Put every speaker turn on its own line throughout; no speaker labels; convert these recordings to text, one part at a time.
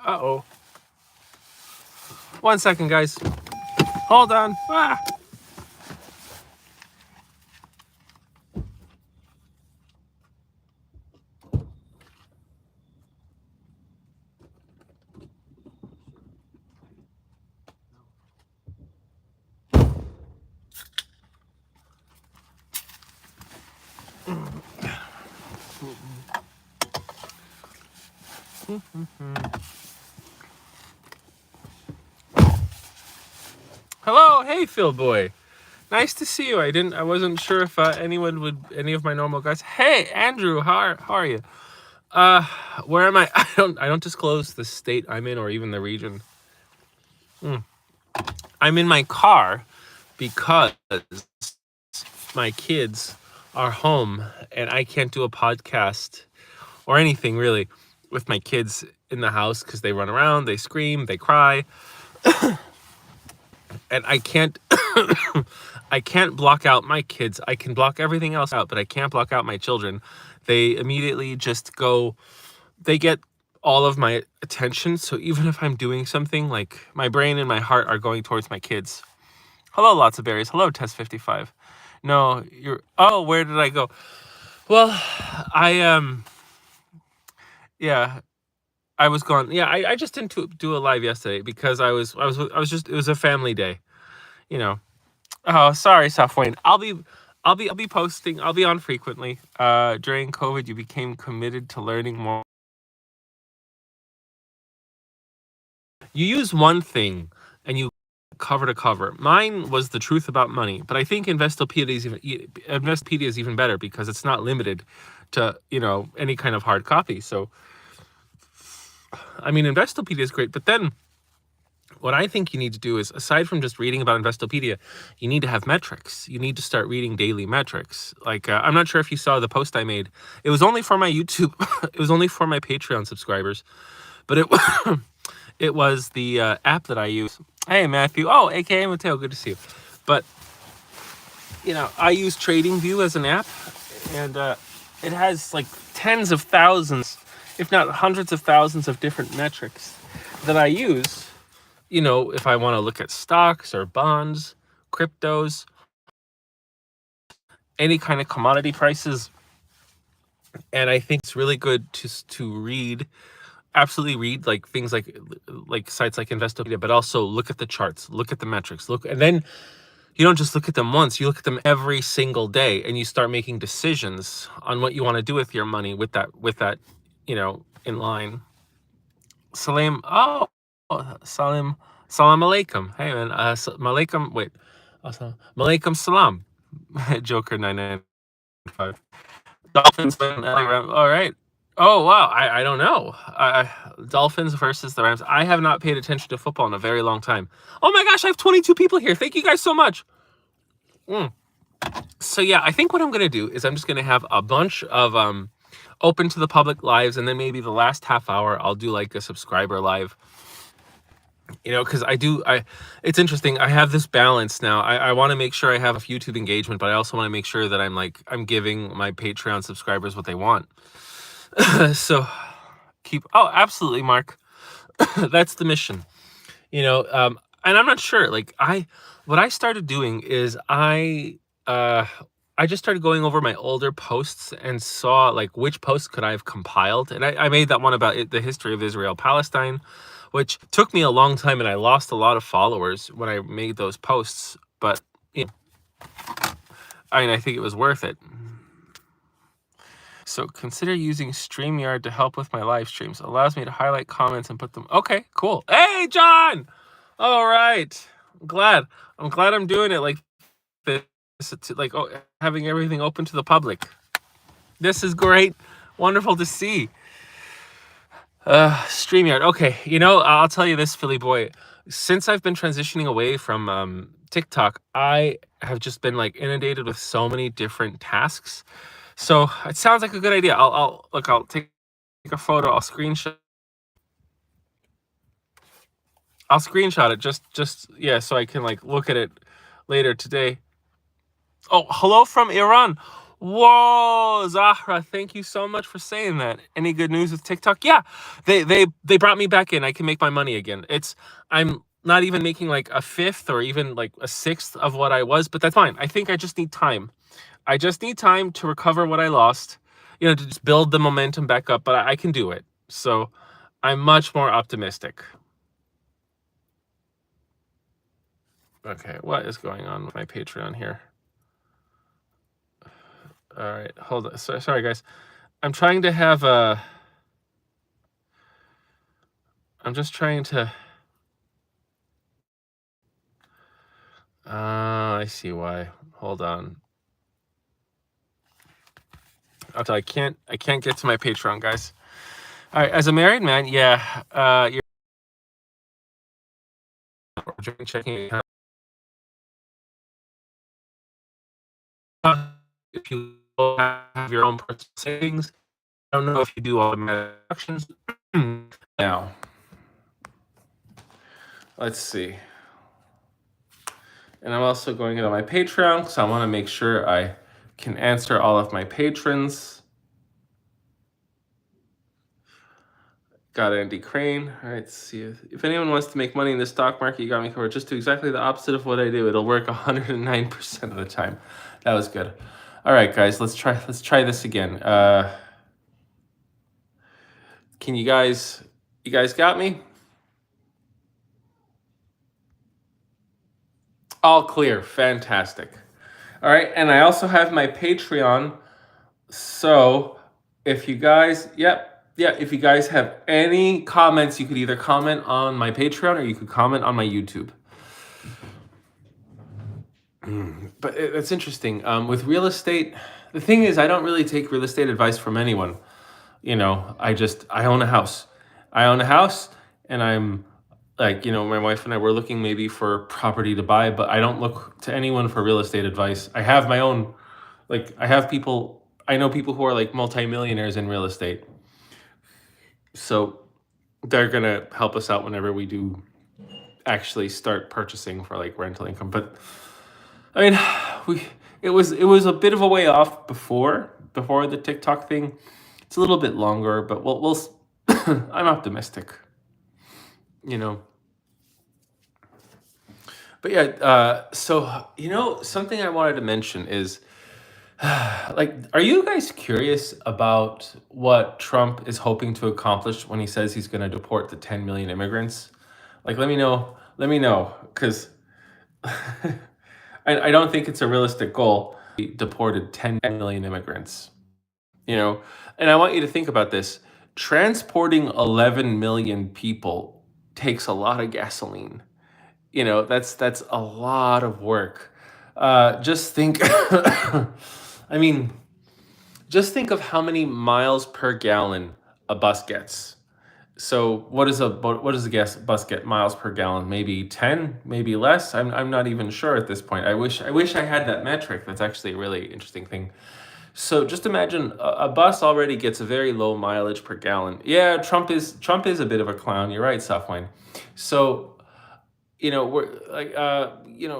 Uh-oh. 1 second, guys. Hold on. Hello, hey Phil boy. Nice to see you. I wasn't sure if any of my normal guys. Hey Andrew, how are you? Where am I? I don't disclose the state I'm in or even the region. I'm in my car because my kids are home and I can't do a podcast or anything really with my kids in the house because they run around, they scream, they cry, and I can't I can't block out my kids. I can block everything else out, but I can't block out my children. They immediately just go, they get all of my attention. So even if I'm doing something, like my brain and my heart are going towards my kids. Hello, lots of berries. Hello, Test 55. No, oh, where did I go? Well, yeah, I was gone. Yeah, I just didn't do a live yesterday because I was just, it was a family day, you know. Oh, sorry, Safwayne. I'll be posting. I'll be on frequently. During COVID, you became committed to learning more. You use one thing and you cover to cover. Mine was the truth about money, but I think Investopedia is even better because it's not limited to, any kind of hard copy. So, I mean, Investopedia is great, but then what I think you need to do is, aside from just reading about Investopedia, you need to have metrics. You need to start reading daily metrics. Like, I'm not sure if you saw the post I made. It was only for my YouTube. It was only for my Patreon subscribers, but it was the app that I use. Hey, Matthew. Oh, AKA Mateo. Good to see you. But, I use TradingView as an app, and it has like tens of thousands, if not hundreds of thousands of different metrics that I use. If I want to look at stocks or bonds, cryptos, any kind of commodity prices. And I think it's really good to absolutely read like things like sites like Investopedia, but also look at the charts, look at the metrics, and then you don't just look at them once, you look at them every single day, and you start making decisions on what you want to do with your money with that, in line. Salam. Oh, Salam alaikum. Hey man, malaikum. Wait, malaikum salam. Joker 995. Dolphins win LA Rams. All right. Oh wow, I don't know. Dolphins versus the Rams. I have not paid attention to football in a very long time. Oh my gosh, I have 22 people here. Thank you guys so much. So yeah, I think what I'm gonna do is I'm just gonna have a bunch of open to the public lives, and then maybe the last half hour I'll do like a subscriber live. Because it's interesting. I have this balance now. I want to make sure I have a YouTube engagement, but I also want to make sure that I'm giving my Patreon subscribers what they want. So absolutely, Mark. That's the mission. And I'm not sure. What I started doing is I just started going over my older posts and saw like which posts could I have compiled. And I made that one about the history of Israel Palestine, which took me a long time, and I lost a lot of followers when I made those posts. But I think it was worth it. So consider using StreamYard to help with my live streams. It allows me to highlight comments and put them. Okay, cool. Hey, John. All right. I'm glad I'm doing it like this. Like having everything open to the public. This is great. Wonderful to see. StreamYard. Okay, I'll tell you this, Philly boy. Since I've been transitioning away from TikTok, I have just been like inundated with so many different tasks. So it sounds like a good idea. I'll take a photo. I'll screenshot it just so I can like look at it later today. Oh, hello from Iran. Whoa, Zahra, thank you so much for saying that. Any good news with TikTok? Yeah, they brought me back in. I can make my money again. I'm not even making like a fifth or even like a sixth of what I was, but that's fine. I think I just need time. I just need time to recover what I lost, to just build the momentum back up, but I can do it. So I'm much more optimistic. Okay, what is going on with my Patreon here? All right, hold on. Sorry, guys. I'm trying to have a. I'm just trying to. I see why. Hold on. I can't get to my Patreon, guys. All right, as a married man, yeah, you're checking account. If you have your own personal savings, I don't know if you do automatic deductions. Now, let's see. And I'm also going into my Patreon because I want to make sure I can answer all of my patrons. Got Andy Crane. All right, let's see. If anyone wants to make money in the stock market, you got me covered. Just do exactly the opposite of what I do. It'll work 109% of the time. That was good. All right, guys, let's try this again. Can you guys got me? All clear. Fantastic. All right, and I also have my Patreon. So if you guys, if you guys have any comments, you could either comment on my Patreon or you could comment on my YouTube. But it's interesting. With real estate, the thing is, I don't really take real estate advice from anyone. I own a house. And I'm like, my wife and I were looking maybe for property to buy, but I don't look to anyone for real estate advice. I have my own, I know people who are like multimillionaires in real estate. So they're going to help us out whenever we do actually start purchasing for like rental income. But I mean, it was a bit of a way off before the TikTok thing. It's a little bit longer, but we'll I'm optimistic. But yeah, so something I wanted to mention is are you guys curious about what Trump is hoping to accomplish when he says he's going to deport the 10 million immigrants? Let me know, because I don't think it's a realistic goal. He deported 10 million immigrants, and I want you to think about this. Transporting 11 million people takes a lot of gasoline. That's a lot of work. Just think, I mean, just think of how many miles per gallon a bus gets. So what does a bus get miles per gallon? Maybe 10, maybe less. I'm not even sure at this point. I wish I had that metric. That's actually a really interesting thing. So just imagine a bus already gets a very low mileage per gallon. Yeah, Trump is a bit of a clown. You're right, Safwine. So we're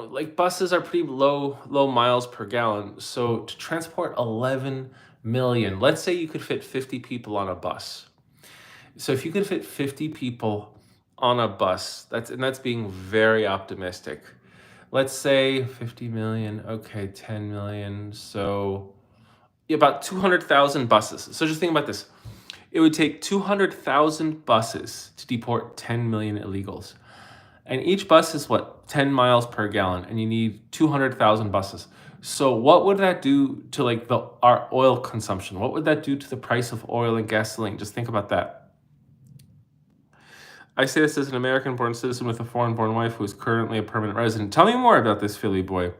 like buses are pretty low miles per gallon. So to transport 11 million, let's say you could fit 50 people on a bus. So if you could fit 50 people on a bus, that's being very optimistic. Let's say 50 million, okay, 10 million. So about 200,000 buses. So just think about this. It would take 200,000 buses to deport 10 million illegals. And each bus is 10 miles per gallon, and you need 200,000 buses. So what would that do to our oil consumption? What would that do to the price of oil and gasoline? Just think about that. I say this as an American-born citizen with a foreign-born wife who is currently a permanent resident. Tell me more about this, Philly boy.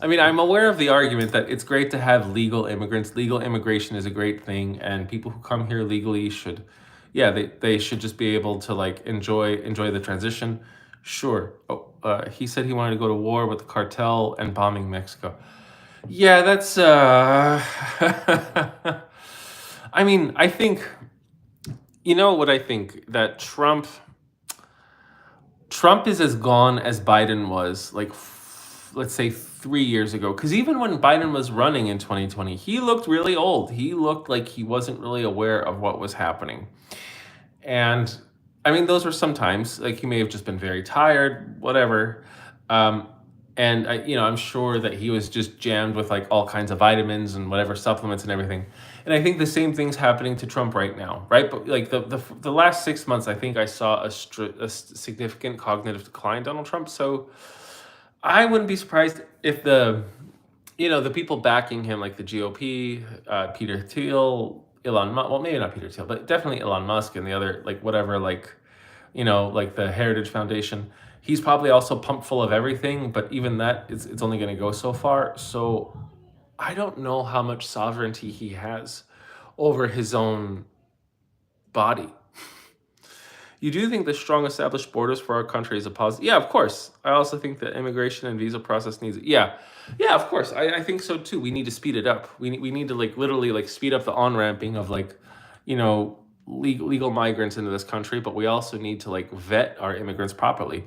I'm aware of the argument that it's great to have legal immigrants. Legal immigration is a great thing, and people who come here legally should, they should just be able to enjoy the transition. Sure. He said he wanted to go to war with the cartel and bombing Mexico. Yeah, that's. I think. You know what I think? That Trump is as gone as Biden was let's say 3 years ago. Because even when Biden was running in 2020, he looked really old. He looked like he wasn't really aware of what was happening. And I mean, those were sometimes, like, he may have just been very tired, whatever. Um, and I'm sure that he was just jammed with like all kinds of vitamins and whatever supplements and everything. And I think the same thing's happening to Trump right now, right? But like the last 6 months, I think I saw a significant cognitive decline in Donald Trump. So I wouldn't be surprised if the people backing him, like the GOP, Peter Thiel, Elon Musk, well, maybe not Peter Thiel, but definitely Elon Musk and the other, like, whatever, like, like the Heritage Foundation, he's probably also pumped full of everything, but even that, it's only going to go so far. So I don't know how much sovereignty he has over his own body. You do think the strong established borders for our country is a positive? Yeah, of course. I also think the immigration and visa process needs it. Yeah, of course. I think so too. We need to speed it up. We need to like literally like speed up the on-ramping of like, legal migrants into this country, but we also need to like vet our immigrants properly.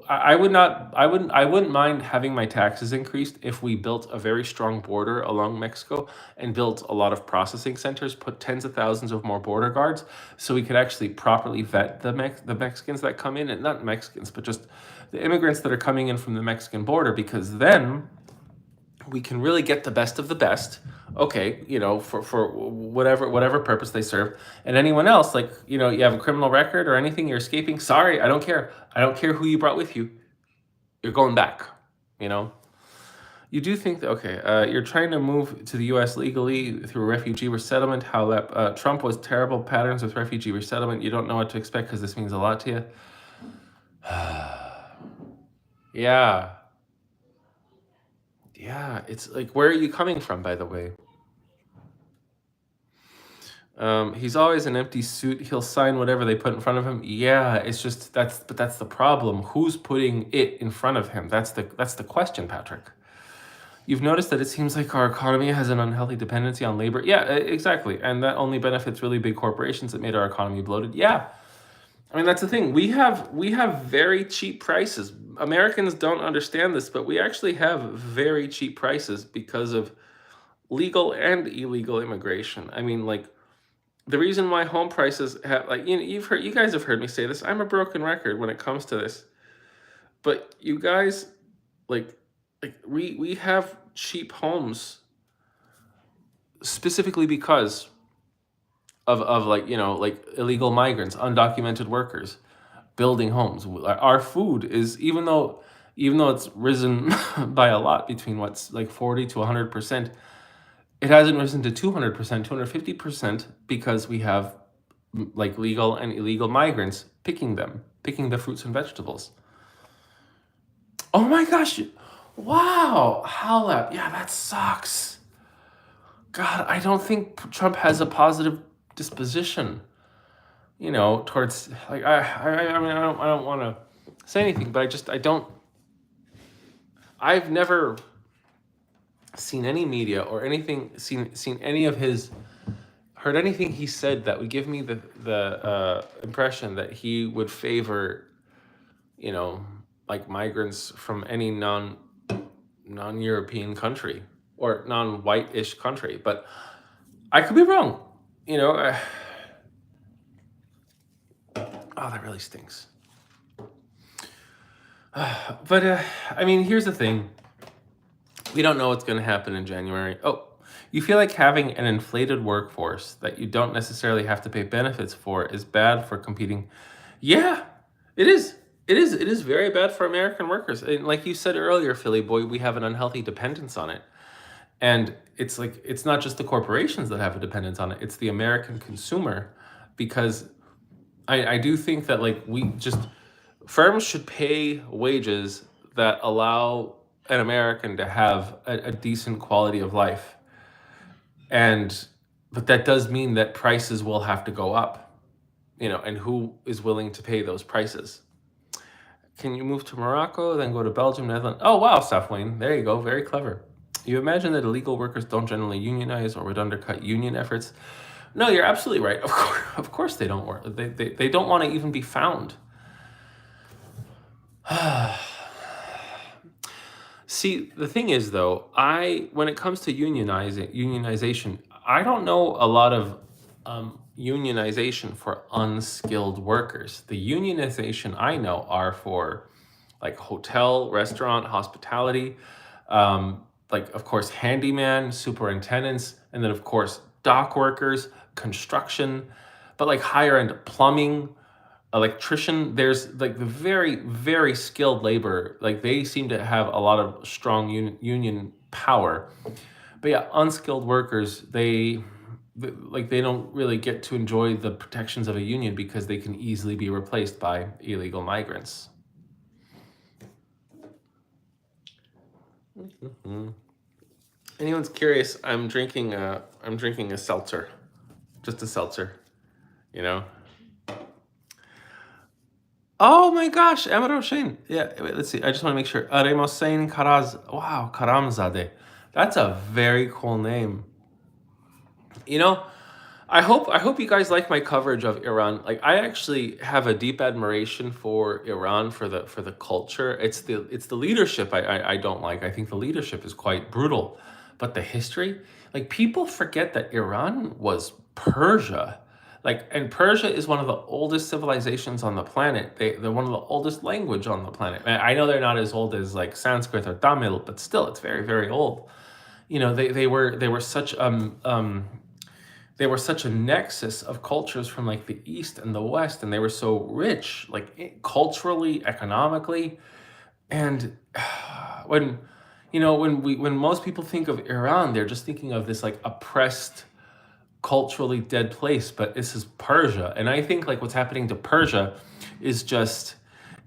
I wouldn't mind having my taxes increased if we built a very strong border along Mexico and built a lot of processing centers, put tens of thousands of more border guards, so we could actually properly vet the Mexicans that come in, and not Mexicans, but just the immigrants that are coming in from the Mexican border, because then we can really get the best of the best, okay, for whatever purpose they serve. And anyone else, like, you have a criminal record or anything, you're escaping, sorry, I don't care. I don't care who you brought with you. You're going back, You do think that, okay, you're trying to move to the U.S. legally through refugee resettlement, how that Trump was terrible patterns with refugee resettlement. You don't know what to expect because this means a lot to you. Yeah. Yeah, it's like, where are you coming from, by the way? He's always an empty suit. He'll sign whatever they put in front of him. Yeah, it's just that's the problem. Who's putting it in front of him? That's the question, Patrick. You've noticed that it seems like our economy has an unhealthy dependency on labor. Yeah, exactly. And that only benefits really big corporations that made our economy bloated. Yeah. I mean, that's the thing. We have very cheap prices. Americans don't understand this, but we actually have very cheap prices because of legal and illegal immigration. I mean, like, the reason why home prices have, like, you guys have heard me say this. I'm a broken record when it comes to this. But you guys, like we have cheap homes specifically because of like, like illegal migrants, undocumented workers building homes. Our food is, even though it's risen by a lot, between what's like 40 to 100%, it hasn't risen to 200%, 250%, because we have like legal and illegal migrants picking the fruits and vegetables. Oh my gosh. Wow. Halep. Yeah, that sucks. God, I don't think Trump has a positive disposition, towards, like, I mean, I don't want to say anything, but I've never seen any media or anything, seen any of his, heard anything he said that would give me the impression that he would favor, like, migrants from any non-European country or non-white-ish country. But I could be wrong, oh, that really stinks. But I mean, here's the thing. We don't know what's going to happen in January. Oh, you feel like having an inflated workforce that you don't necessarily have to pay benefits for is bad for competing. Yeah, it is. It is very bad for American workers. And like you said earlier, Philly boy, we have an unhealthy dependence on it. And it's like, it's not just the corporations that have a dependence on it. It's the American consumer, because I do think that, like, firms should pay wages that allow an American to have a decent quality of life. But that does mean that prices will have to go up, and who is willing to pay those prices? Can you move to Morocco, then go to Belgium, Netherlands? Oh, wow, Safwayne. There you go. Very clever. You imagine that illegal workers don't generally unionize or would undercut union efforts? No, you're absolutely right. Of course they don't work. They don't want to even be found. See, the thing is though, when it comes to unionization, I don't know a lot of unionization for unskilled workers. The unionization I know are for like hotel, restaurant, hospitality, like of course handyman, superintendents, and then of course dock workers, construction, but like higher end plumbing, electrician, there's like the very very skilled labor, like they seem to have a lot of strong union power. But yeah, unskilled workers, like they don't really get to enjoy the protections of a union because they can easily be replaced by illegal migrants. Anyone's curious, I'm drinking a seltzer, just a seltzer, you know. Oh my gosh, Amar Hossein. Yeah, wait, let's see. I just want to make sure. Arem Hossein Karaz. Wow, Karamzadeh. That's a very cool name. You know, I hope you guys like my coverage of Iran. Like I actually have a deep admiration for Iran, for the culture. It's the leadership I don't like. I think the leadership is quite brutal. But the history, like people forget that Iran was Persia. Like, and Persia is one of the oldest civilizations on the planet. They're one of the oldest language on the planet. I know they're not as old as like Sanskrit or Tamil, but still it's very, very old. You know, they were such a nexus of cultures from like the east and the west, and they were so rich, like culturally, economically. And when when most people think of Iran, they're just thinking of this like oppressed, culturally dead place, but this is Persia. And I think like what's happening to Persia is just,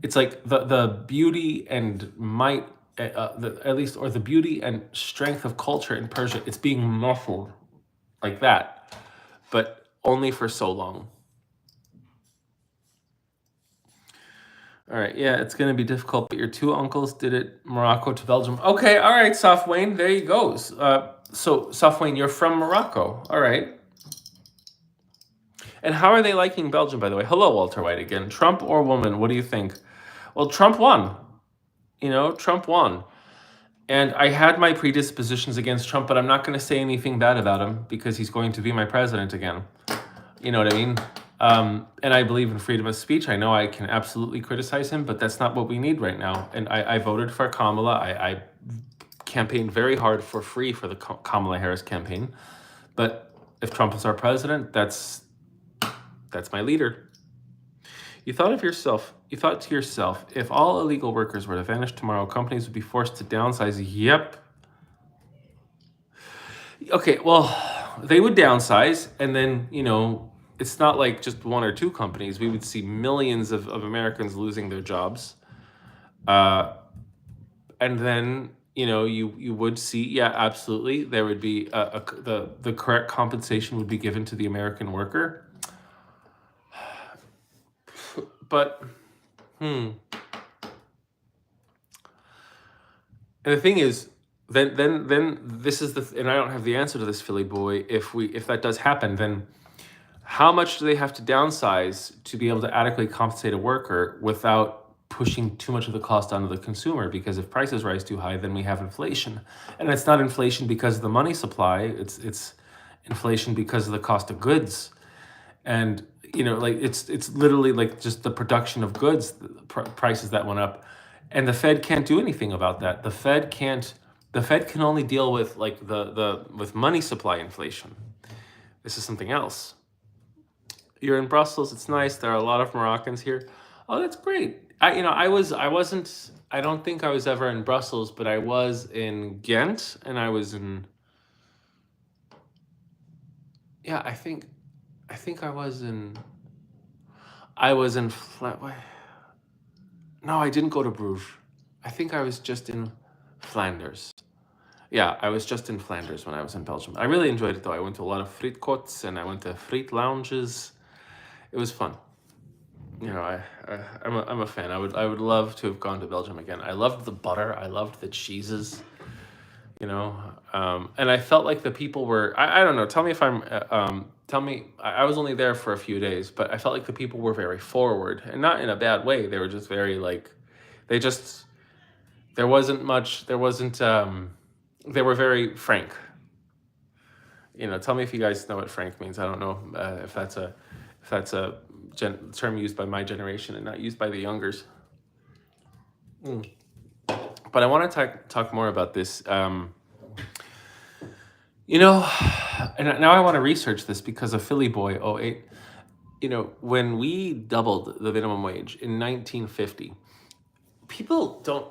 it's like the beauty and might, at least, or the beauty and strength of culture in Persia, it's being muffled like that, but only for so long. All right, yeah, it's gonna be difficult, but your two uncles did it Morocco to Belgium. Okay, all right, Safwane, there you goes. So Safwane, you're from Morocco. All right. And how are they liking Belgium, by the way? Hello, Walter White again. Trump or woman? What do you think? Well, Trump won. Trump won. And I had my predispositions against Trump, but I'm not going to say anything bad about him because he's going to be my president again. You know what I mean? And I believe in freedom of speech. I know I can absolutely criticize him, but that's not what we need right now. And I voted for Kamala. I campaigned very hard for free for the Kamala Harris campaign. But if Trump is our president, that's my leader. You thought to yourself, if all illegal workers were to vanish tomorrow, companies would be forced to downsize. Yep. Okay, well, they would downsize, and then, it's not like just one or two companies. We would see millions of Americans losing their jobs. And then, you would see, yeah, absolutely, there would be the correct compensation would be given to the American worker. But and the thing is, then this is and I don't have the answer to this, Philly boy. If that does happen, then how much do they have to downsize to be able to adequately compensate a worker without pushing too much of the cost onto the consumer? Because if prices rise too high, then we have inflation, and it's not inflation because of the money supply. It's inflation because of the cost of goods. And like it's literally like just the production of goods, prices that went up, and the Fed can't do anything about that. The Fed can only deal with like with money supply inflation. This is something else. You're in Brussels. It's nice. There are a lot of Moroccans here. Oh, that's great. I don't think I was ever in Brussels, but I was in Ghent, and I was in, yeah, I think I was in no, I didn't go to Bruges. I think I was just in Flanders. Yeah, I was just in Flanders when I was in Belgium. I really enjoyed it though. I went to a lot of frietkots and I went to friet lounges. It was fun. I'm a fan. I would love to have gone to Belgium again. I loved the butter. I loved the cheeses. And I felt like the people were. I don't know. Tell me if I'm. Tell me. I was only there for a few days, but I felt like the people were very forward, and not in a bad way. They were just very like, they just There wasn't much. There wasn't. They were very frank. Tell me if you guys know what frank means. I don't know if that's a term used by my generation and not used by the youngers. But I want to talk more about this. You know, and now I want to research this because of Philly Boy '08. When we doubled the minimum wage in 1950, people don't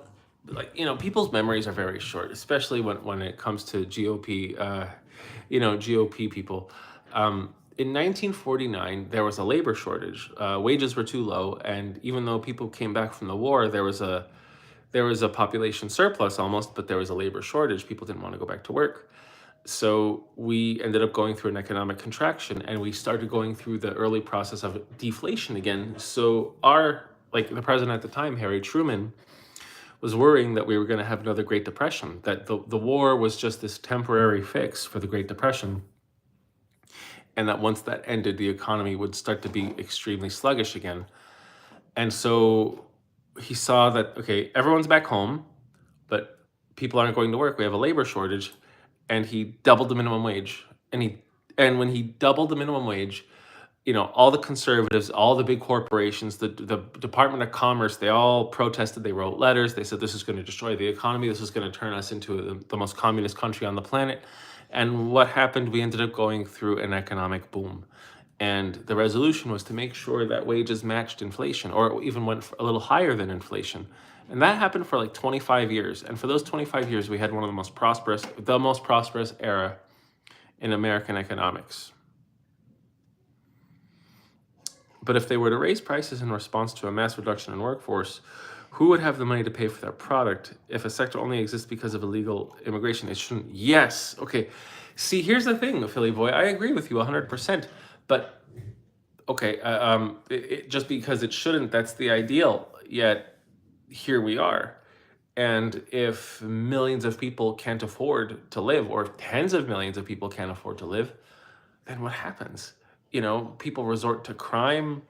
people's memories are very short, especially when it comes to GOP. GOP people. In 1949, there was a labor shortage. Wages were too low, and even though people came back from the war, there was a population surplus almost, but there was a labor shortage. People didn't want to go back to work. So we ended up going through an economic contraction, and we started going through the early process of deflation again. So the president at the time, Harry Truman, was worrying that we were going to have another Great Depression, that the war was just this temporary fix for the Great Depression, and that once that ended, the economy would start to be extremely sluggish again. And so he saw that, okay, everyone's back home, but people aren't going to work. We have a labor shortage. And he doubled the minimum wage. And when he doubled the minimum wage, all the conservatives, all the big corporations, the Department of Commerce, they all protested. They wrote letters. They said, this is going to destroy the economy. This is going to turn us into the most communist country on the planet. And what happened? We ended up going through an economic boom. And the resolution was to make sure that wages matched inflation, or even went a little higher than inflation. And that happened for like 25 years. And for those 25 years, we had one of the most prosperous era in American economics. But if they were to raise prices in response to a mass reduction in workforce, who would have the money to pay for their product? If a sector only exists because of illegal immigration, it shouldn't. Yes. Okay. See, here's the thing, Philly Boy. I agree with you 100%. But, okay, just because it shouldn't, that's the ideal. Yet, here we are. And if millions of people can't afford to live, or if tens of millions of people can't afford to live, then what happens? People resort to crime.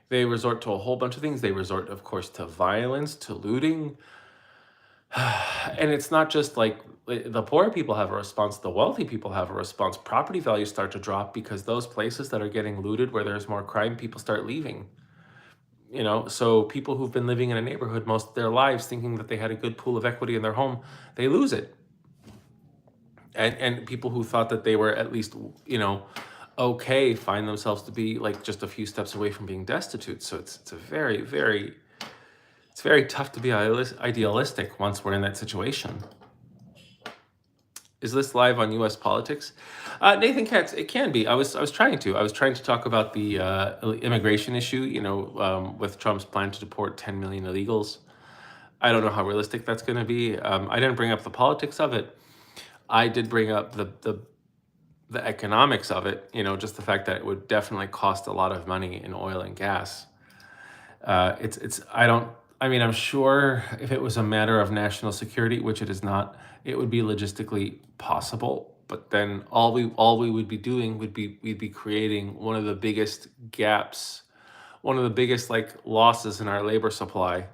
They resort to a whole bunch of things. They resort, of course, to violence, to looting. And it's not just like the poor people have a response, the wealthy people have a response. Property values start to drop because those places that are getting looted, where there's more crime, people start leaving. So people who've been living in a neighborhood most of their lives thinking that they had a good pool of equity in their home, they lose it. And people who thought that they were at least, okay, find themselves to be like just a few steps away from being destitute. So it's a very, very, it's very tough to be idealistic once we're in that situation. Is this live on U.S. politics? Nathan Katz, it can be. I was trying to talk about the immigration issue, with Trump's plan to deport 10 million illegals. I don't know how realistic that's going to be. I didn't bring up the politics of it. I did bring up the economics of it, just the fact that it would definitely cost a lot of money in oil and gas. I'm sure if it was a matter of national security, which it is not, it would be logistically possible. But then all we would be doing we'd be creating one of the biggest gaps, one of the biggest losses in our labor supply,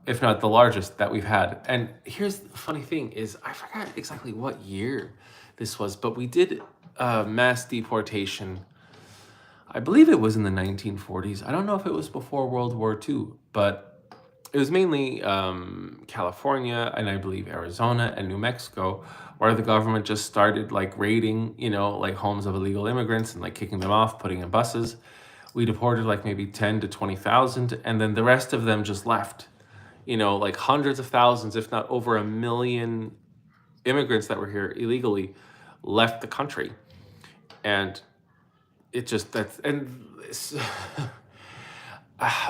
if not the largest that we've had. And here's the funny thing is, I forgot exactly what year this was, but we did mass deportation. I believe it was in the 1940s. I don't know if it was before World War II, but it was mainly California and I believe Arizona and New Mexico, where the government just started raiding, homes of illegal immigrants and kicking them off, putting in buses. We deported maybe 10 to 20,000, and then the rest of them just left. Hundreds of thousands, if not over 1 million immigrants that were here illegally left the country. And it just, but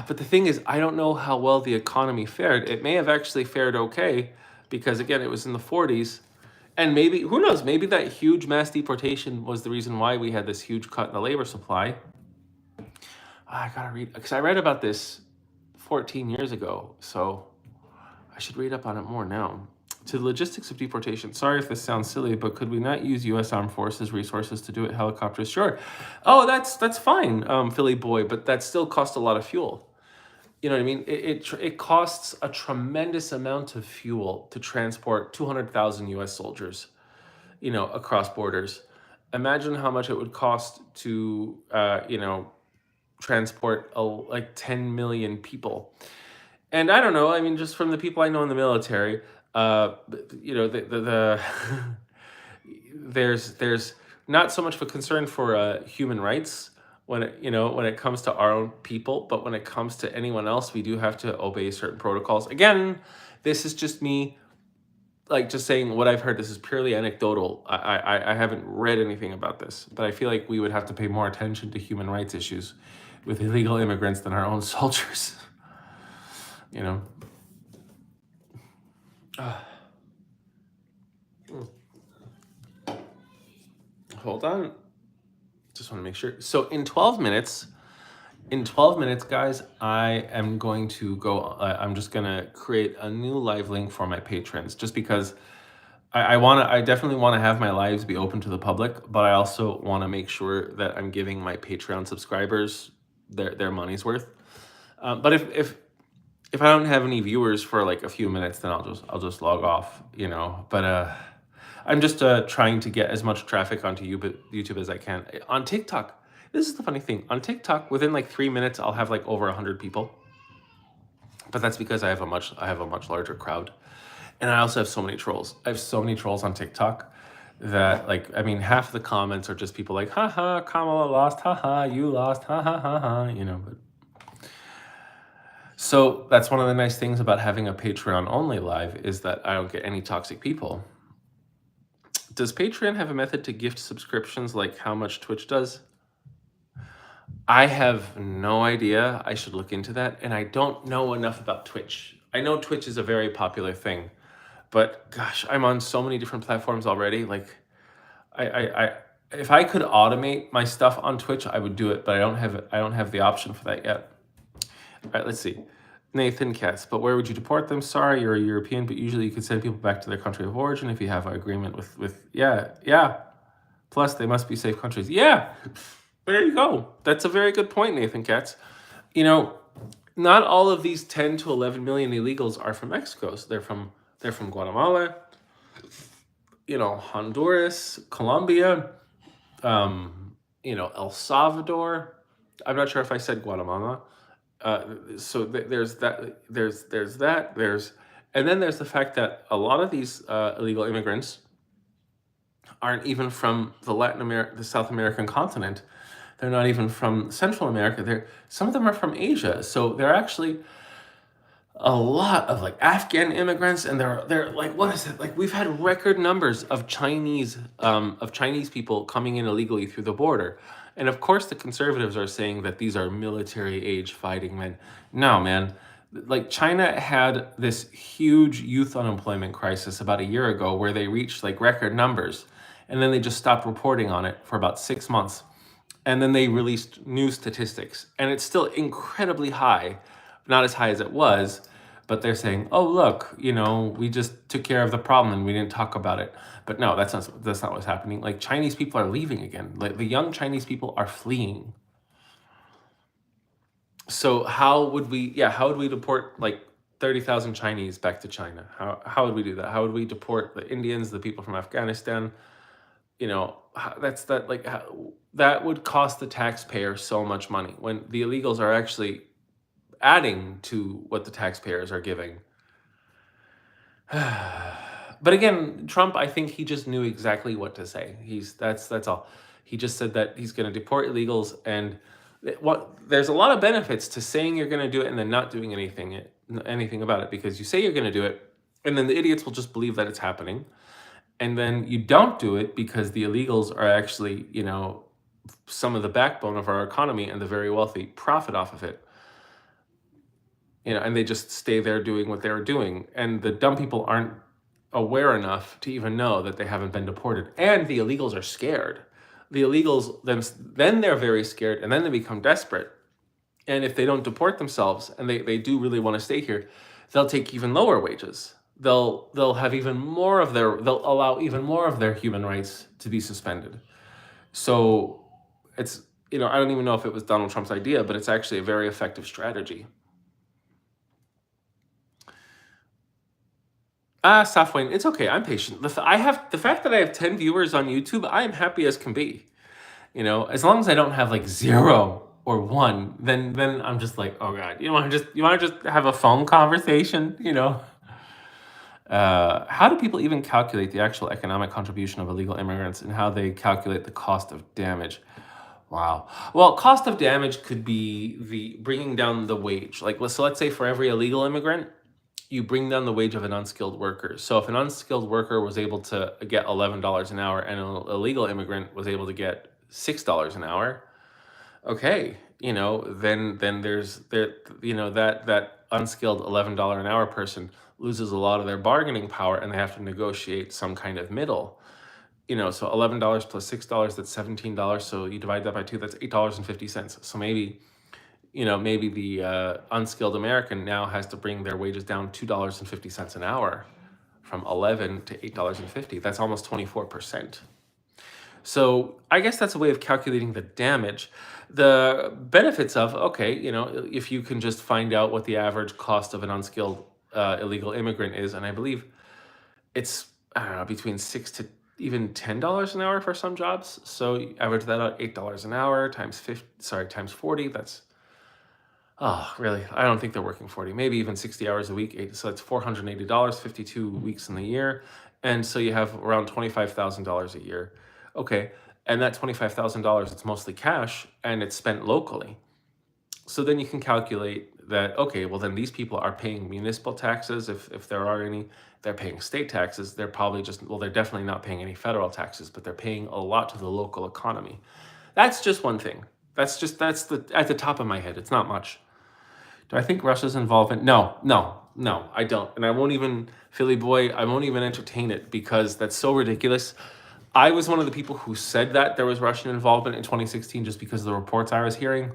the thing is, I don't know how well the economy fared. It may have actually fared okay, because again, it was in the 40s. And maybe, who knows, maybe that huge mass deportation was the reason why we had this huge cut in the labor supply. I gotta read, because I read about this 14 years ago, so I should read up on it more now. To the logistics of deportation. Sorry if this sounds silly, but could we not use U.S. Armed Forces resources to do it? Helicopters? Sure. Oh, that's fine, Philly Boy, but that still costs a lot of fuel. You know what I mean? It costs a tremendous amount of fuel to transport 200,000 US soldiers, across borders. Imagine how much it would cost to, transport like 10 million people. And I don't know, I mean, just from the people I know in the military, the there's not so much of a concern for human rights when it comes to our own people, but when it comes to anyone else, we do have to obey certain protocols. Again, this is just me, like, just saying what I've heard. This is purely anecdotal. I haven't read anything about this, but I feel like we would have to pay more attention to human rights issues with illegal immigrants than our own soldiers. You know. Hold on. Just want to make sure. So in 12 minutes, guys, I am going to go. I'm just gonna create a new live link for my patrons, just because I definitely want to have my lives be open to the public, but I also want to make sure that I'm giving my Patreon subscribers their money's worth. But if I don't have any viewers for like a few minutes, then I'll just log off, But I'm just trying to get as much traffic onto YouTube as I can. On TikTok, this is the funny thing. On TikTok, within like 3 minutes, I'll have like over 100 people. But that's because I have a much larger crowd. And I also have so many trolls. I have so many trolls on TikTok that, like, I mean, half the comments are just people like, haha, Kamala lost, haha, you lost, ha ha ha ha, But so that's one of the nice things about having a Patreon only live, is that I don't get any toxic people. Does Patreon have a method to gift subscriptions like how much Twitch does? I have no idea. I should look into that. And I don't know enough about Twitch. I know Twitch is a very popular thing, but gosh, I'm on so many different platforms already. Like, I if I could automate my stuff on Twitch, I would do it, but I don't have the option for that yet. All right, let's see. Nathan Katz, but where would you deport them? Sorry, you're a European, but usually you could send people back to their country of origin if you have an agreement with yeah. Plus, they must be safe countries. Yeah, there you go. That's a very good point, Nathan Katz. Not all of these 10 to 11 million illegals are from Mexico. So they're from Guatemala, Honduras, Colombia, El Salvador. I'm not sure if I said Guatemala. So there's that. And then there's the fact that a lot of these illegal immigrants aren't even from the South American continent. They're not even from Central America. Some of them are from Asia. So they're actually a lot of like Afghan immigrants, and they're like, what is it? Like, we've had record numbers of Chinese people coming in illegally through the border. And of course, the conservatives are saying that these are military-age fighting men. No, man. Like, China had this huge youth unemployment crisis about a year ago where they reached like record numbers. And then they just stopped reporting on it for about 6 months. And then they released new statistics. And it's still incredibly high, not as high as it was. But they're saying, oh, look, we just took care of the problem and we didn't talk about it. But no, that's not what's happening. Like, Chinese people are leaving again. Like, the young Chinese people are fleeing. So how would we deport like 30,000 Chinese back to China? How would we do that? How would we deport the Indians, the people from Afghanistan? That would cost the taxpayer so much money when the illegals are actually adding to what the taxpayers are giving. But again, Trump, I think he just knew exactly what to say. That's all. He just said that he's going to deport illegals, and there's a lot of benefits to saying you're going to do it and then not doing anything about it, because you say you're going to do it, and then the idiots will just believe that it's happening. And then you don't do it because the illegals are actually, some of the backbone of our economy, and the very wealthy profit off of it. And they just stay there doing what they're doing. And the dumb people aren't aware enough to even know that they haven't been deported. And the illegals are scared. The illegals, then they're very scared, and then they become desperate. And if they don't deport themselves, and they do really want to stay here, they'll take even lower wages. They'll have even more of they'll allow even more of their human rights to be suspended. So it's, I don't even know if it was Donald Trump's idea, but it's actually a very effective strategy. Safwan, it's okay. I'm patient. I have the fact that I have 10 viewers on YouTube. I am happy as can be. You know, as long as I don't have like 0 or 1, then I'm just like, oh god. You want to just have a phone conversation. How do people even calculate the actual economic contribution of illegal immigrants and how they calculate the cost of damage? Wow. Well, cost of damage could be the bringing down the wage. Like, so let's say for every illegal immigrant, you bring down the wage of an unskilled worker. So if an unskilled worker was able to get $11 an hour and an illegal immigrant was able to get $6 an hour, okay, then that unskilled $11 an hour person loses a lot of their bargaining power and they have to negotiate some kind of middle. So $11 plus $6, that's $17. So you divide that by two, that's $8.50. So maybe the unskilled American now has to bring their wages down $2.50 an hour from 11 to $8.50. That's almost 24%. So I guess that's a way of calculating the damage. The benefits of, okay, if you can just find out what the average cost of an unskilled illegal immigrant is, and I believe it's, I don't know, between 6 to even $10 an hour for some jobs. So you average that out, $8 an hour times 40, that's, oh, really? I don't think they're working 40, maybe even 60 hours a week. So it's $480, 52 weeks in the year. And so you have around $25,000 a year. Okay. And that $25,000, it's mostly cash and it's spent locally. So then you can calculate that, okay, well, then these people are paying municipal taxes if there are any. They're paying state taxes. They're probably they're definitely not paying any federal taxes, but they're paying a lot to the local economy. That's just one thing. That's at the top of my head. It's not much. Do I think Russia's involvement? No, no, no, I don't. And I won't even, Philly boy, I won't even entertain it because that's so ridiculous. I was one of the people who said that there was Russian involvement in 2016 just because of the reports I was hearing.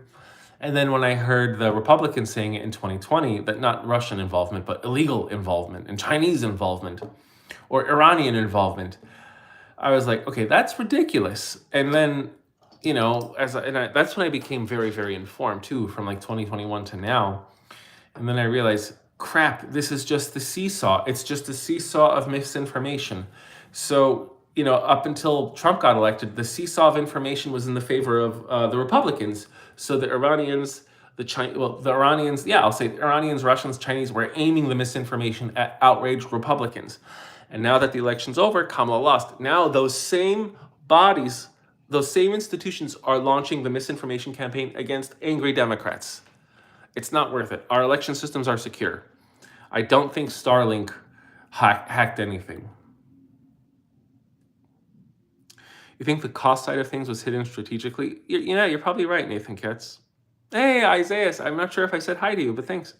And then when I heard the Republicans saying it in 2020, that not Russian involvement, but illegal involvement and Chinese involvement or Iranian involvement, I was like, okay, that's ridiculous. And then, that's when I became very, very informed too, from like 2021 to now. And then I realized, crap, this is just the seesaw. It's just a seesaw of misinformation. So, up until Trump got elected, the seesaw of information was in the favor of the Republicans. So the Iranians, I'll say Iranians, Russians, Chinese were aiming the misinformation at outraged Republicans. And now that the election's over, Kamala lost. Now those same bodies, those same institutions are launching the misinformation campaign against angry Democrats. It's not worth it. Our election systems are secure. I don't think Starlink hacked anything. You think the cost side of things was hidden strategically? You're probably right, Nathan Ketz. Hey, Isaiah, I'm not sure if I said hi to you, but thanks.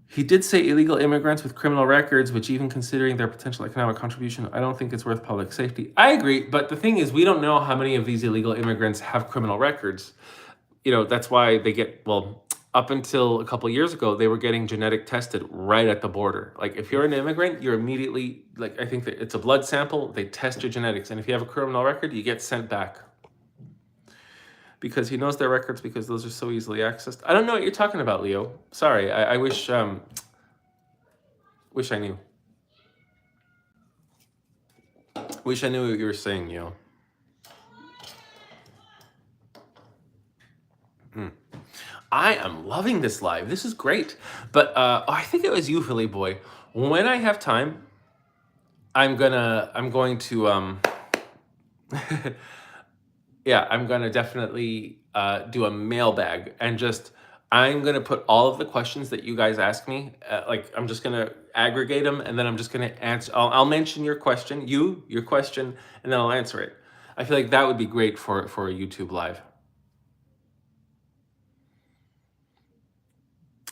He did say illegal immigrants with criminal records, which even considering their potential economic contribution, I don't think it's worth public safety. I agree, but the thing is, we don't know how many of these illegal immigrants have criminal records. That's why they get, up until a couple of years ago, they were getting genetic tested right at the border. Like if you're an immigrant, you're immediately, like, I think that it's a blood sample, they test your genetics. And if you have a criminal record, you get sent back. Because he knows their records because those are so easily accessed. I don't know what you're talking about, Leo. Sorry, I wish I knew. Wish I knew what you were saying, Leo. I am loving this live. This is great. But I think it was you, Philly boy. When I have time, I'm going to yeah, I'm gonna definitely do a mailbag and I'm gonna put all of the questions that you guys ask me. I'm just gonna aggregate them and then I'm just gonna answer. I'll mention your question, your question, and then I'll answer it. I feel like that would be great for a YouTube live.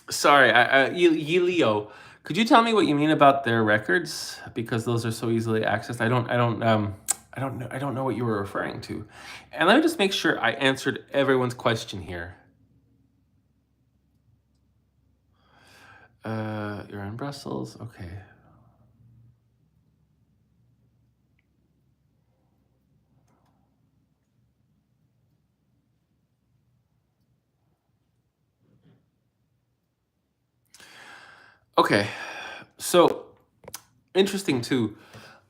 Sorry, Leo, could you tell me what you mean about their records? Because those are so easily accessed. I don't know what you were referring to. And let me just make sure I answered everyone's question here. You're in Brussels, okay. Okay, so Interesting too.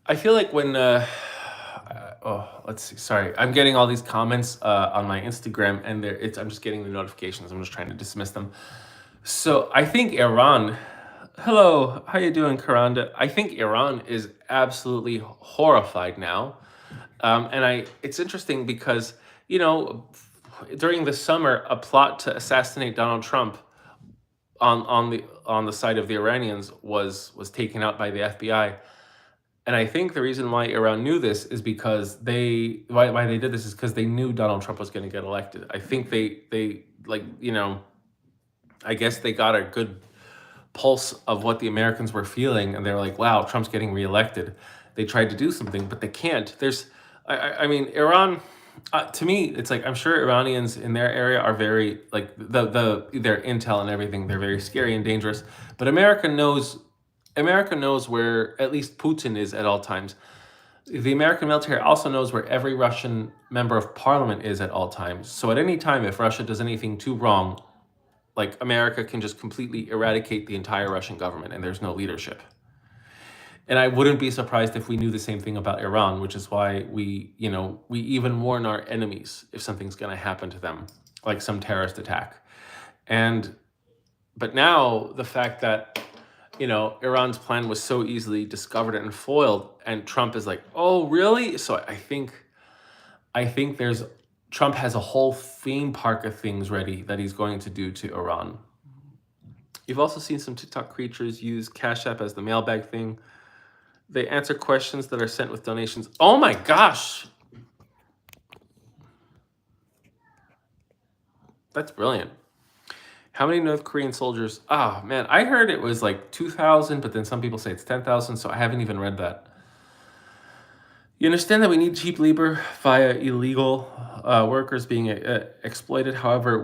I feel like when oh, let's see. Sorry, I'm getting all these comments on my Instagram, and I'm just getting the notifications. I'm just trying to dismiss them. So I think Iran. Hello, how you doing, Karanda? I think Iran is absolutely horrified now, and it's interesting because you know during the summer a plot to assassinate Donald Trump on the side of the Iranians was taken out by the FBI. And I think the reason why Iran knew this is because why they did this is because they knew Donald Trump was going to get elected. I think they like I guess they got a good pulse of what the Americans were feeling, and they were like, "Wow, Trump's getting reelected." They tried to do something, but they can't. I mean, Iran. To me, it's like I'm sure Iranians in their area are very like their intel and everything. They're very scary and dangerous, but America knows where at least Putin is at all times. The American military also knows where every Russian member of parliament is at all times. So at any time, if Russia does anything too wrong, like America can just completely eradicate the entire Russian government and there's no leadership. And I wouldn't be surprised if we knew the same thing about Iran, which is why we even warn our enemies if something's going to happen to them, like some terrorist attack. And but now the fact that Iran's plan was so easily discovered and foiled, and Trump is like, "Oh, really?" So I think Trump has a whole theme park of things ready that he's going to do to Iran. You've also seen some TikTok creators use Cash App as the mailbag thing. They answer questions that are sent with donations. Oh my gosh. That's brilliant. How many North Korean soldiers? Oh man, I heard it was like 2,000, but then some people say it's 10,000, so I haven't even read that. You understand that we need cheap labor via illegal workers being exploited. However,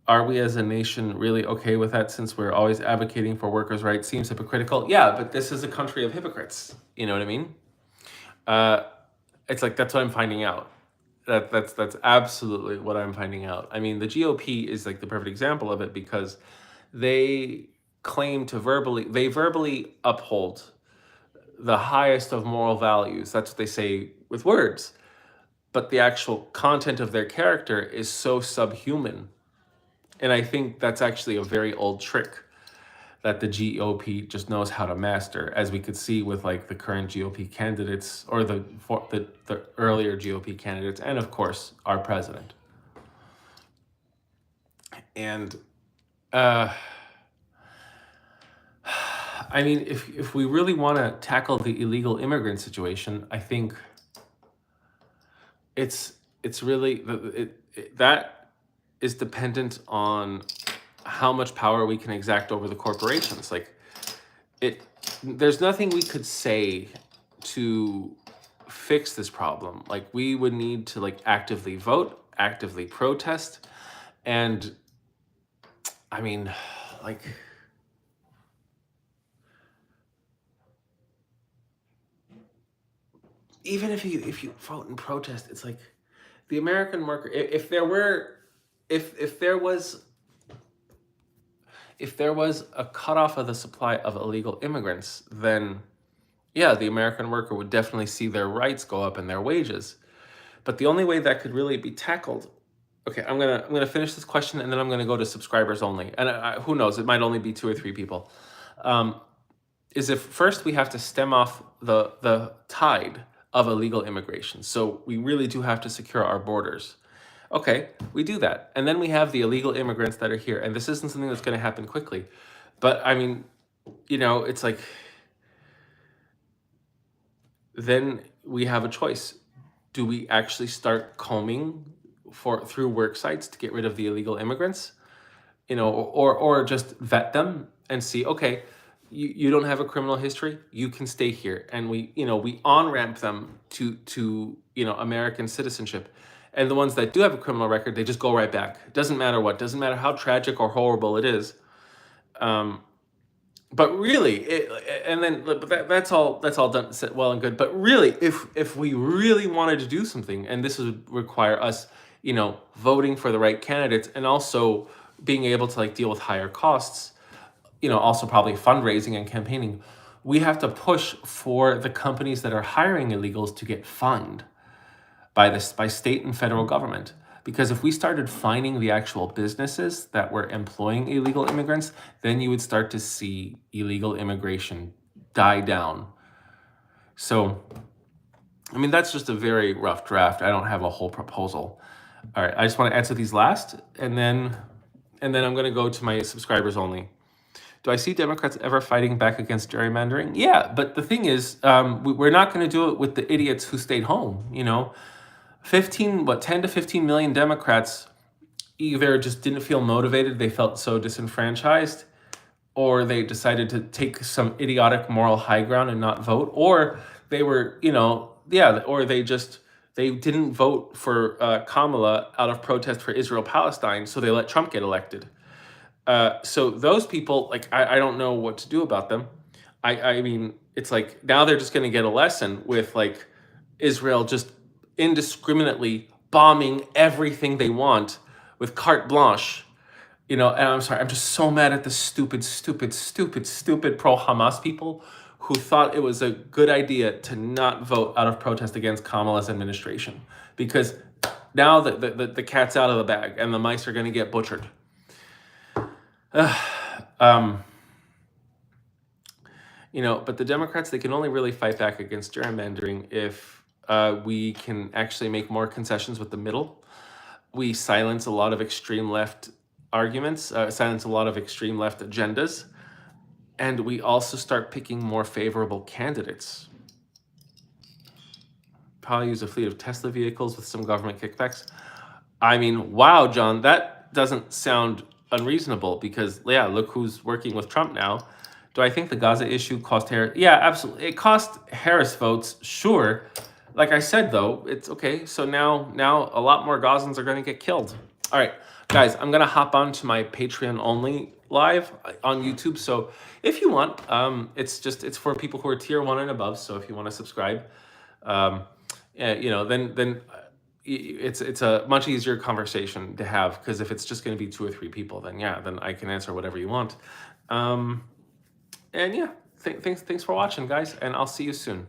are we as a nation really okay with that since we're always advocating for workers' rights? Seems hypocritical. Yeah, but this is a country of hypocrites. You know what I mean? Uh, it's like that's what I'm finding out. That's absolutely what I'm finding out. I mean, the GOP is like the perfect example of it because they claim to verbally uphold the highest of moral values. That's what they say with words. But the actual content of their character is so subhuman. And I think that's actually a very old trick that the GOP just knows how to master, as we could see with like the current GOP candidates or the earlier GOP candidates, and of course our president. And I mean, if we really want to tackle the illegal immigrant situation, I think it's really that is dependent on how much power we can exact over the corporations. Like there's nothing we could say to fix this problem. Like we would need to like actively vote, actively protest, and I mean, like even if you vote and protest, it's like the American worker. If there were, if there was a cutoff of the supply of illegal immigrants, then yeah, the American worker would definitely see their rights go up and their wages. But the only way that could really be tackled. Okay, I'm gonna finish this question and then I'm gonna go to subscribers only. And who knows, it might only be 2 or 3 people. Is if first we have to stem off the tide of illegal immigration. So we really do have to secure our borders. Okay, we do that. And then we have the illegal immigrants that are here. And this isn't something that's going to happen quickly. But I mean, it's like, then we have a choice. Do we actually start combing through work sites to get rid of the illegal immigrants? Or just vet them and see, okay, you don't have a criminal history, you can stay here. And we on-ramp them to American citizenship. And the ones that do have a criminal record, they just go right back. It doesn't matter what, doesn't matter how tragic or horrible it is. But really, that's all done well and good. But really, if we really wanted to do something, and this would require us, voting for the right candidates, and also being able to like deal with higher costs, also probably fundraising and campaigning, we have to push for the companies that are hiring illegals to get fined by state and federal government. Because if we started fining the actual businesses that were employing illegal immigrants, then you would start to see illegal immigration die down. So, I mean, that's just a very rough draft. I don't have a whole proposal. All right, I just want to answer these last, and then I'm going to go to my subscribers only. Do I see Democrats ever fighting back against gerrymandering? Yeah, but the thing is, we're not going to do it with the idiots who stayed home. 10 to 15 million Democrats either just didn't feel motivated, they felt so disenfranchised, or they decided to take some idiotic moral high ground and not vote, or they were, or they didn't vote for Kamala out of protest for Israel-Palestine, so they let Trump get elected. So those people, like, I don't know what to do about them. I mean, it's like now they're just going to get a lesson with like Israel just indiscriminately bombing everything they want with carte blanche. And I'm sorry, I'm just so mad at the stupid pro-Hamas people who thought it was a good idea to not vote out of protest against Kamala's administration, because now the cat's out of the bag and the mice are going to get butchered. But the Democrats, they can only really fight back against gerrymandering if we can actually make more concessions with the middle. We silence a lot of extreme left arguments, silence a lot of extreme left agendas, and we also start picking more favorable candidates. Probably use a fleet of Tesla vehicles with some government kickbacks. I mean, wow, John, that doesn't sound unreasonable, because, yeah, look who's working with Trump now. Do I think the Gaza issue cost Harris? Yeah, absolutely. It cost Harris votes, sure. Like I said, though, it's okay. So now a lot more Gazans are going to get killed. All right, guys, I'm going to hop on to my Patreon only live on YouTube. So if you want, it's for people who are tier 1 and above. So if you want to subscribe, then it's a much easier conversation to have, because if it's just going to be 2 or 3 people, then I can answer whatever you want. And yeah, thanks for watching, guys, and I'll see you soon.